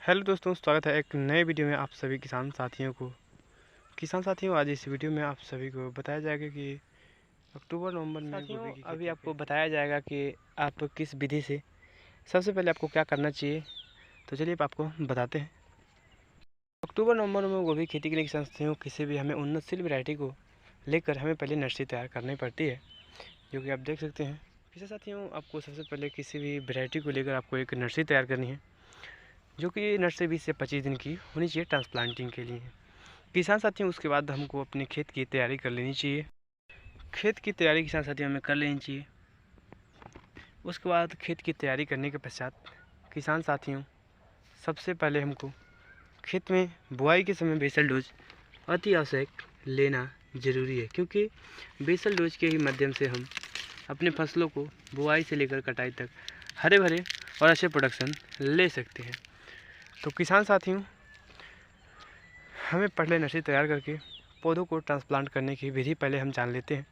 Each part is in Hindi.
हेलो दोस्तों, स्वागत है एक नए वीडियो में आप सभी किसान साथियों को। आज इस वीडियो में आप सभी को बताया जाएगा कि अक्टूबर नवंबर में गोभी की अभी आपको बताया जाएगा कि आप किस विधि से सबसे पहले आपको क्या करना चाहिए। तो चलिए आपको बताते हैं। अक्टूबर नवंबर में गोभी खेती के लिए किसान साथियों किसी भी हमें उन्नतशील वैरायटी को लेकर हमें पहले नर्सरी तैयार करनी पड़ती है, जो कि आप देख सकते हैं। किसान साथियों, आपको सबसे पहले किसी भी वैरायटी को लेकर आपको एक नर्सरी तैयार करनी है, जो कि नर्सरी 20 से 25 दिन की होनी चाहिए ट्रांसप्लांटिंग के लिए। किसान साथियों, उसके बाद हमको अपने खेत की तैयारी कर लेनी चाहिए। खेत की तैयारी किसान साथियों हमें कर लेनी चाहिए। उसके बाद खेत की तैयारी करने के पश्चात किसान साथियों सबसे पहले हमको खेत में बुआई के समय बेसल डोज अति आवश्यक लेना ज़रूरी है, क्योंकि बेसल डोज के ही माध्यम से हम अपने फसलों को बुआई से लेकर कटाई तक हरे भरे और अच्छे प्रोडक्शन ले सकते हैं। तो किसान साथियों, हमें पहले नर्सरी तैयार करके पौधों को ट्रांसप्लांट करने की विधि पहले हम जान लेते हैं।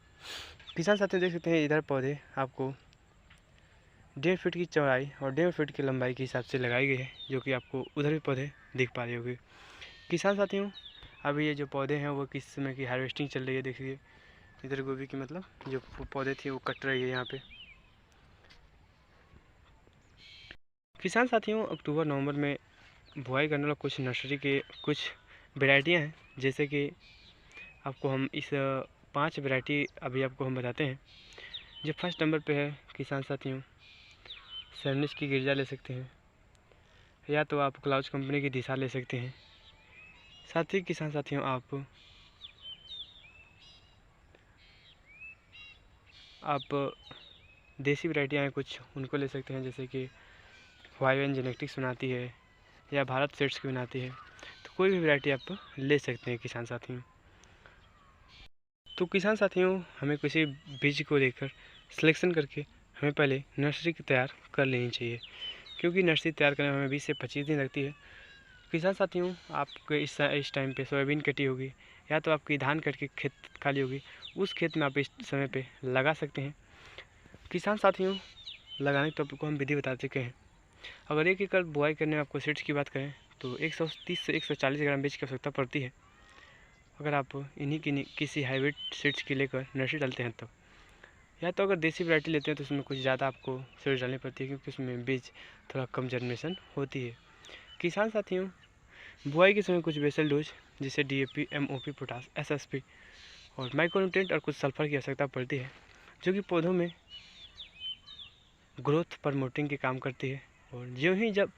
किसान साथियों देख सकते हैं, इधर पौधे आपको 1.5 फीट की चौड़ाई और 1.5 फीट की लंबाई के हिसाब से लगाई गई है, जो कि आपको उधर भी पौधे दिख पा रहे होंगे। किसान साथियों, अभी ये जो पौधे हैं वो किस समय की हार्वेस्टिंग चल रही है। देखिए इधर गोभी की मतलब जो पौधे थे वो कट रही है यहाँ पे। किसान साथियों, अक्टूबर नवंबर में बुआई करने वाला कुछ नर्सरी के कुछ वेराइटियाँ हैं, जैसे कि आपको हम इस 5 वैरायटी अभी आपको हम बताते हैं। जो फर्स्ट नंबर पे है किसान साथियों, सैनिश की गिरजा ले सकते हैं, या तो आप क्लाउज कंपनी की दिशा ले सकते हैं। साथ ही किसान साथियों आप देसी वैरायटियाँ हैं कुछ, उनको ले सकते हैं, जैसे कि वाईएन जेनेटिक्स बनाती है या भारत सीड्स की बनाती है। तो कोई भी वैरायटी आप ले सकते हैं किसान साथियों। तो किसान साथियों, हमें किसी बीज को लेकर सिलेक्शन करके हमें पहले नर्सरी की तैयार कर लेनी चाहिए, क्योंकि नर्सरी तैयार करने में हमें 20 से 25 दिन लगती है। किसान साथियों, आपके इस टाइम पे सोयाबीन कटी होगी या तो आपकी धान कट के खेत खाली होगी, उस खेत में आप इस समय पे लगा सकते हैं। किसान साथियों, लगाने के टॉपिक को हम विधि बता चुके हैं। अगर 1 एकड़ बुआई करने में आपको सीड्स की बात करें तो 130 से 140 ग्राम बीज की आवश्यकता पड़ती है। अगर आप इन्हीं की किसी हाइब्रिड सीड्स की लेकर नर्सरी डालते हैं तब, या तो अगर देसी वैरायटी लेते हैं तो उसमें कुछ ज़्यादा आपको सीड्स डालनी पड़ती है, क्योंकि उसमें बीज थोड़ा कम जर्मिनेशन होती है। किसान साथियों, बुआई के समय कुछ बेसल डोज जैसे डीएपी, एमओपी, पोटास, एसएसपी और माइक्रोन्यूट्रिएंट और कुछ सल्फर की आवश्यकता पड़ती है, जो कि पौधों में ग्रोथ प्रमोटिंग के काम करती है। और जो ही जब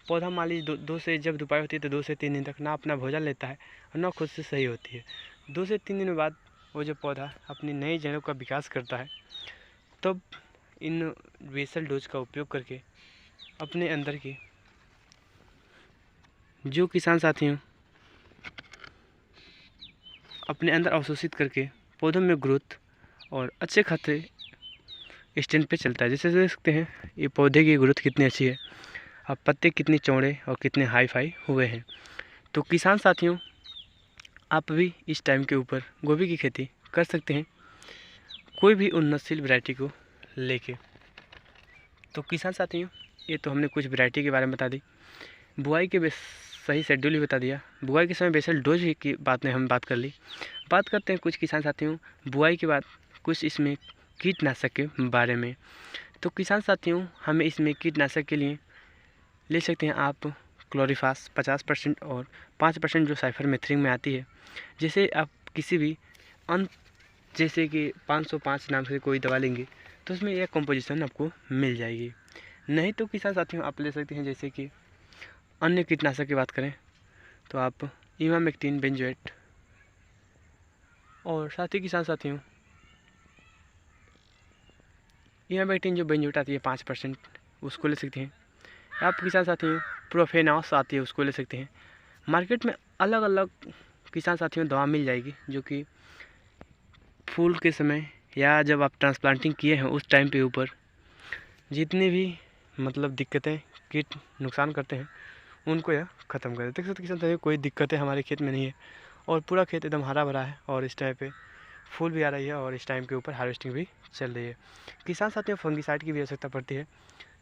पौधा मान लीजिए दो से जब दुपाई होती है तो 2 से 3 दिन तक ना अपना भोजन लेता है और ना खुद से सही होती है। 2 से 3 दिन बाद वो जो पौधा अपनी नई जड़ों का विकास करता है, तब इन बेसल डोज का उपयोग करके अपने अंदर की जो किसान साथियों अपने अंदर अवशोषित करके पौधों में ग्रोथ और अच्छे खाते स्टैंड पे चलता है। जैसे देख सकते हैं ये पौधे की ग्रोथ कितनी अच्छी है, अब पत्ते कितने चौड़े और कितने हाई फाई हुए हैं। तो किसान साथियों, आप भी इस टाइम के ऊपर गोभी की खेती कर सकते हैं, कोई भी उन्नतशील वैरायटी को लेके। तो किसान साथियों, ये तो हमने कुछ वैरायटी के बारे में बता दी, बुआई के सही शेड्यूल भी बता दिया, बुआई के समय बेसल डोज की बात में हम बात कर ली। बात करते हैं कुछ किसान साथियों बुआई के बाद कुछ इसमें कीटनाशक के बारे में। तो किसान साथियों, हमें इसमें कीटनाशक के लिए ले सकते हैं आप क्लोरीफास 50% और 5% जो साइफरमेथ्रिन में आती है। जैसे आप किसी भी जैसे कि 505 नाम से कोई दवा लेंगे तो उसमें यह कंपोजिशन आपको मिल जाएगी। नहीं तो किसान साथियों आप ले सकते हैं, जैसे कि अन्य कीटनाशक की बात करें तो आप इमामेक्टिन, बेंजोएट, और साथ ही किसान साथियों इमामेक्टिन जो बेंजोएट आती है 5%, उसको ले सकते हैं। आप किसान साथियों प्रोफेनॉस आती है, उसको ले सकते हैं। मार्केट में अलग अलग किसान साथियों दवा मिल जाएगी, जो कि फूल के समय या जब आप ट्रांसप्लांटिंग किए हैं उस टाइम पे ऊपर जितनी भी मतलब दिक्कतें कीट नुकसान करते हैं उनको यह ख़त्म कर देते हैं। किसान साथियों कोई दिक्कतें हमारे खेत में नहीं है और पूरा खेत एकदम हरा भरा है, और इस टाइम पे फूल भी आ रही है और इस टाइम के ऊपर हार्वेस्टिंग भी चल रही है। किसान साथियों फंगिसाइड की भी आवश्यकता पड़ती है,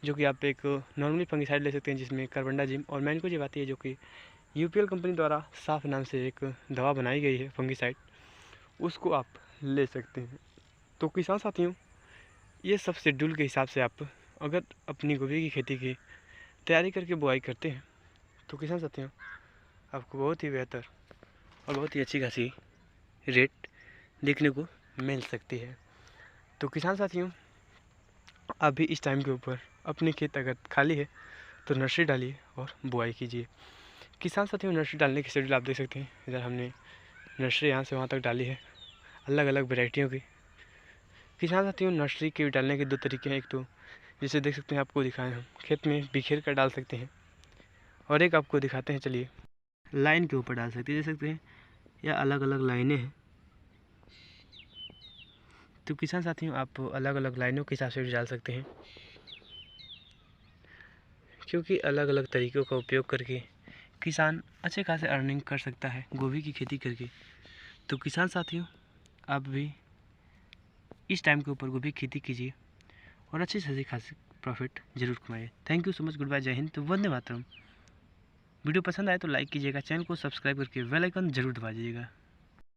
जो कि आप एक नॉर्मली फंगिसाइड ले सकते हैं, जिसमें कार्बेंडाजिम और मैनकोजेब आती है, जो कि यूपीएल कंपनी द्वारा साफ नाम से एक दवा बनाई गई है फंगिसाइड, उसको आप ले सकते हैं। तो किसान साथियों, ये सब शेड्यूल के हिसाब से आप अगर अपनी गोभी की खेती की तैयारी करके बुआई करते हैं तो किसान साथियों आपको बहुत ही बेहतर और बहुत ही अच्छी खासी रेट देखने को मिल सकती है। तो किसान साथियों, अभी इस टाइम के ऊपर अपनी खेत अगर खाली है तो नर्सरी डालिए और बुआई कीजिए। किसान साथियों, नर्सरी डालने की शेड्यूल आप देख सकते हैं। इधर हमने नर्सरी यहाँ से वहाँ तक डाली है, अलग अलग वैरायटियों की। किसान साथियों, नर्सरी के डालने के दो तरीके हैं। एक तो जैसे देख सकते हैं, आपको दिखाएं हम खेत में बिखेर कर डाल सकते हैं, और एक आपको दिखाते हैं, चलिए, लाइन के ऊपर डाल सकते हैं, देख सकते हैं, या अलग अलग लाइनें हैं। तो किसान साथियों, आप अलग अलग लाइनों के हिसाब से भी डाल सकते हैं, क्योंकि अलग अलग तरीक़ों का उपयोग करके किसान अच्छे खासे अर्निंग कर सकता है गोभी की खेती करके। तो किसान साथियों, आप भी इस टाइम के ऊपर गोभी खेती कीजिए और अच्छे से खासे प्रॉफिट जरूर कमाइए। Thank you so much, good bye, जय हिंद। तो वंदे मातरम। वीडियो पसंद आए तो लाइक कीजिएगा, चैनल को सब्सक्राइब करके बेल आइकन जरूर दबा दीजिएगा।